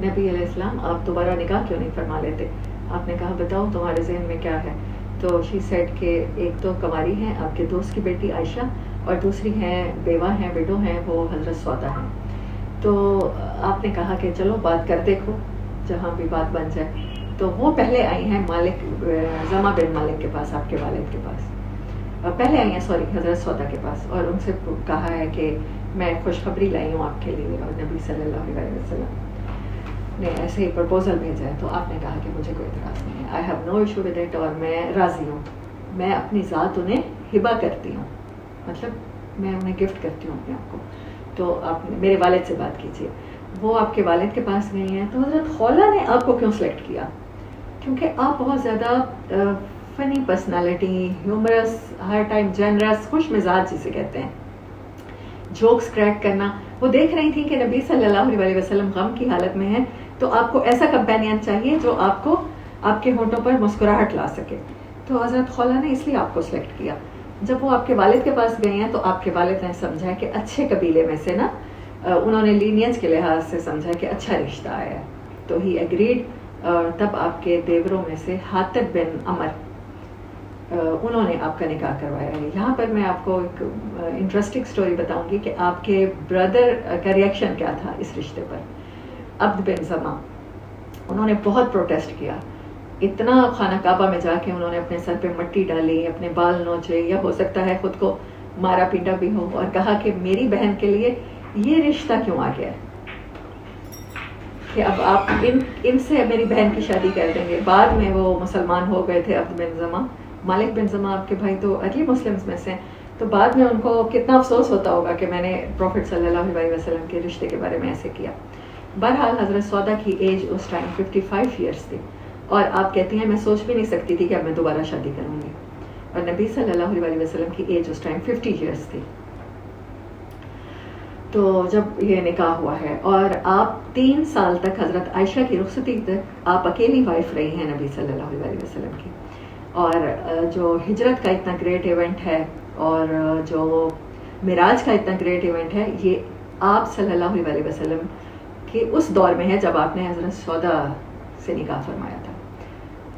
نبی علیہ السلام آپ دوبارہ نکاح کیوں نہیں فرما لیتے؟ آپ نے کہا بتاؤ تمہارے ذہن میں کیا ہے؟ تو شی سیڈ کہ ایک تو کنواری ہیں آپ کے دوست کی بیٹی عائشہ، اور دوسری ہیں بیوہ ہیں، وڈو ہیں، وہ حضرت سودا ہیں۔ تو آپ نے کہا کہ چلو بات کر دیکھو جہاں بھی بات بن جائے۔ تو وہ پہلے آئی ہیں مالک زما بن مالک کے پاس، آپ کے والد کے پاس پہلے آئی ہیں، سوری حضرت سودا کے پاس، اور ان سے کہا ہے کہ میں خوشخبری لائی ہوں آپ کے لیے، اور نبی صلی اللہ علیہ وسلم نے ایسے ہی پرپوزل بھیجا ہے۔ تو آپ نے کہا کہ مجھے کوئی اعتراض نہیں ہے، I have no issue with it, اور میں راضی ہوں، میں اپنی ذات انہیں ہبہ کرتی ہوں، مطلب میں انہیں گفٹ کرتی ہوں اپنے آپ کو۔ تو آپ میرے والد سے بات کیجیے۔ وہ آپ کے والد کے پاس گئی ہیں۔ تو حضرت خولہ نے آپ کو کیوں سلیکٹ کیا؟ کیونکہ آپ بہت زیادہ فنی پرسنالٹی، ہیومرس، ہر ٹائم جنرس، خوش مزاج جسے کہتے ہیں، جوکس کریک کرنا۔ وہ دیکھ رہی تھیں کہ نبی صلی اللہ علیہ وسلم غم کی حالت میں ہیں، تو آپ کو ایسا کمپینین چاہیے جو آپ کو آپ کے ہونٹوں پر مسکراہٹ لا سکے۔ تو حضرت خولہ نے اس لیے آپ کو سلیکٹ کیا۔ جب وہ آپ کے والد کے پاس گئے ہیں تو آپ کے والد نے سمجھا کہ اچھے قبیلے میں سے نا، انہوں نے لینیج کے لحاظ سے سمجھا کہ اچھا رشتہ آیا ہے، تو ہی ایگریڈ۔ تب آپ کے دیوروں میں سے حاطب بن عمر، انہوں نے آپ کا نکاح کروایا ہے۔ یہاں پر میں آپ کو ایک انٹرسٹنگ سٹوری بتاؤں گی کہ آپ کے بردر کا ریئیکشن کیا تھا اس رشتے پر۔ عبد بن زما، انہوں نے بہت پروٹیسٹ کیا، اتنا خانہ کعبہ میں جا کے انہوں نے اپنے سر پہ مٹی ڈالی، اپنے بال نوچے، یا ہو سکتا ہے خود کو مارا پیٹا بھی ہو، اور کہا کہ میری بہن کے لیے یہ رشتہ کیوں آ گیا ہے کہ اب آپ ان سے میری بہن کی شادی کر دیں گے۔ بعد میں وہ مسلمان ہو گئے تھے عبد بن زما، مالک بن زما آپ کے بھائی تو ارلی مسلمز میں سے، تو بعد میں ان کو کتنا افسوس ہوتا ہوگا کہ میں نے پروفٹ صلی اللہ علیہ وسلم کے رشتے کے بارے میں ایسے کیا۔ بہرحال حضرت سودا کی ایج اس ٹائم 55 ایئرس تھی، اور آپ کہتی ہیں میں سوچ بھی نہیں سکتی تھی کہ اب میں دوبارہ شادی کروں گی، اور نبی صلی اللہ علیہ وسلم کی ایج اس ٹائم 50 ایئرس تھی۔ تو جب یہ نکاح ہوا ہے، اور آپ 3 سال تک حضرت عائشہ کی رخصتی تک آپ اکیلی وائف رہی ہیں نبی صلی اللہ علیہ وسلم کی، اور جو ہجرت کا اتنا گریٹ ایونٹ ہے اور جو معراج کا اتنا گریٹ ایونٹ ہے، یہ آپ صلی اللہ علیہ وسلم کے اس دور میں ہے جب آپ نے حضرت سودا سے نکاح فرمایا تھا۔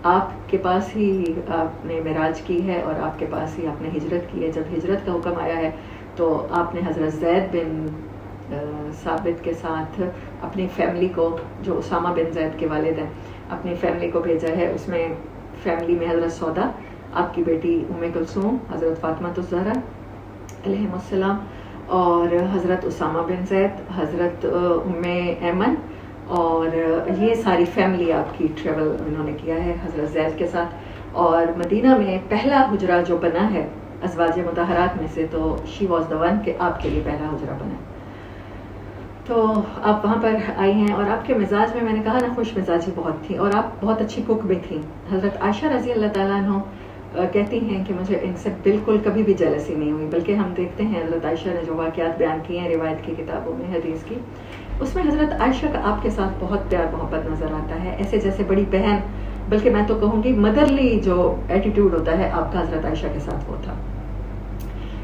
آپ کے پاس ہی آپ نے معراج کی ہے، اور آپ کے پاس ہی آپ نے ہجرت کی ہے۔ جب ہجرت کا حکم آیا ہے تو آپ نے حضرت زید بن ثابت کے ساتھ اپنی فیملی کو، جو اسامہ بن زید کے والد ہیں، اپنی فیملی کو بھیجا ہے۔ اس میں فیملی میں حضرت سودا، آپ کی بیٹی ام کلثوم، حضرت فاطمہ الزہرا علیہم السلام، اور حضرت اسامہ بن زید، حضرت ام ایمن، اور یہ ساری فیملی آپ کی ٹریول انہوں نے کیا ہے حضرت زید کے ساتھ۔ اور مدینہ میں پہلا حجرہ جو بنا ہے ازواج مطہرات میں سے، تو شی واز دا ون کہ آپ کے لیے پہلا حجرہ بنا۔ تو آپ وہاں پر آئی ہیں، اور آپ کے مزاج میں نے کہا نا خوش مزاجی بہت تھی، اور آپ بہت اچھی کوک بھی تھیں۔ حضرت عائشہ رضی اللہ تعالیٰ عنہ کہتی ہیں کہ مجھے ان سے بالکل کبھی بھی جیلسی نہیں ہوئی، بلکہ ہم دیکھتے ہیں حضرت عائشہ نے جو واقعات بیان کیے ہیں روایت کی کتابوں میں، حدیث کی، اس میں حضرت عائشہ کا آپ کے ساتھ بہت پیار محبت نظر آتا ہے، ایسے جیسے بڑی بہن، بلکہ میں تو کہوں گی مدرلی جو ایٹیٹیوڈ ہوتا ہے آپ کا حضرت عائشہ کے ساتھ وہ تھا۔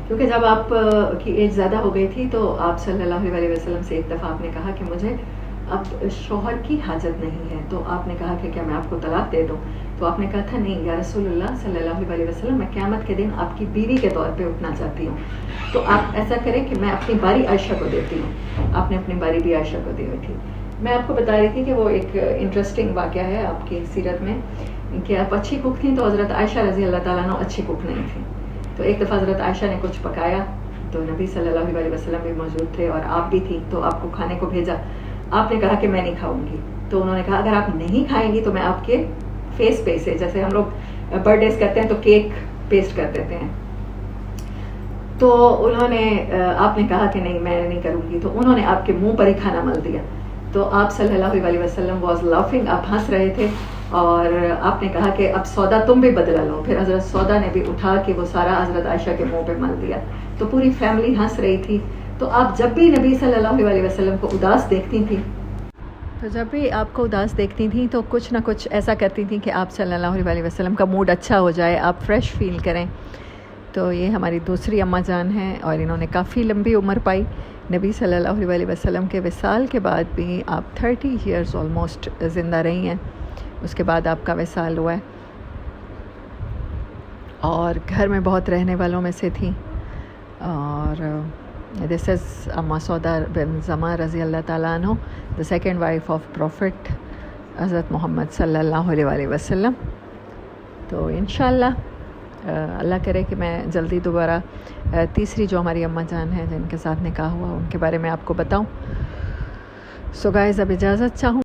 کیونکہ جب آپ کی ایج زیادہ ہو گئی تھی تو آپ صلی اللہ علیہ وسلم سے ایک دفعہ آپ نے کہا کہ مجھے اب شوہر کی حاجت نہیں ہے، تو آپ نے کہا کہ کیا میں آپ کو طلاق دے دوں؟ تو آپ نے کہا تھا نہیں یا رسول اللہ صلی اللہ علیہ وسلم، میں قیامت کے دن آپ کی بیوی کے طور پہ اٹھنا چاہتی ہوں، تو آپ ایسا کریں کہ میں اپنی باری عائشہ کو دیتی ہوں۔ آپ نے اپنی باری بھی عائشہ کو دی ہوئی تھی۔ میں آپ کو بتا رہی تھی کہ وہ ایک انٹرسٹنگ واقعہ ہے آپ کی سیرت میں کہ آپ اچھی کک تھیں، تو حضرت عائشہ رضی اللہ تعالیٰ عنہ اچھی کک نہیں تھیں۔ تو ایک دفعہ حضرت عائشہ نے کچھ پکایا، تو نبی صلی اللہ علیہ وسلم بھی موجود تھے اور آپ بھی تھی، تو آپ کو کھانے کو بھیجا۔ آپ نے کہا کہ میں نہیں کھاؤں گی، تو انہوں نے کہا اگر آپ نہیں کھائیں گی تو میں آپ کے فیس پہ سے، جیسے ہم لوگ برتھ ڈیز کرتے ہیں تو کیک پیسٹ کر دیتے ہیں، تو انہوں نے آپ نے کہا کہ نہیں میں نہیں کروں گی، تو انہوں نے آپ کے منہ پر ہی کھانا مل دیا۔ تو آپ صلی اللہ علیہ وسلم واز لافنگ، آپ ہنس رہے تھے، اور آپ نے کہا کہ اب سودا تم بھی بدلہ لو۔ پھر حضرت سودا نے بھی اٹھا کے وہ سارا حضرت عائشہ کے منہ پہ مل دیا، تو پوری فیملی ہنس رہی تھی۔ تو آپ جب بھی نبی صلی اللہ علیہ وسلم کو اداس دیکھتی تھیں، تو جب بھی آپ کو اداس دیکھتی تھیں تو کچھ نہ کچھ ایسا کرتی تھیں کہ آپ صلی اللہ علیہ وسلم کا موڈ اچھا ہو جائے، آپ فریش فیل کریں۔ تو یہ ہماری دوسری اماں جان ہیں، اور انہوں نے کافی لمبی عمر پائی، نبی صلی اللہ علیہ وسلم کے وصال کے بعد بھی آپ 30 ایئرز آلموسٹ زندہ رہی ہیں. اس کے بعد آپ کا وصال ہوا ہے، اور گھر میں بہت رہنے والوں میں سے تھیں. اور دس از اما سودا بن زماں رضی اللہ تعالیٰ عنہ، the second wife of prophet حضرت محمد صلی اللہ علیہ وسلم. تو انشاءاللہ اللہ کرے کہ میں جلدی دوبارہ تیسری جو ہماری اماں جان ہیں جن کے ساتھ نکاح ہوا ان کے بارے میں آپ کو بتاؤں. سو گائز اب اجازت چاہوں.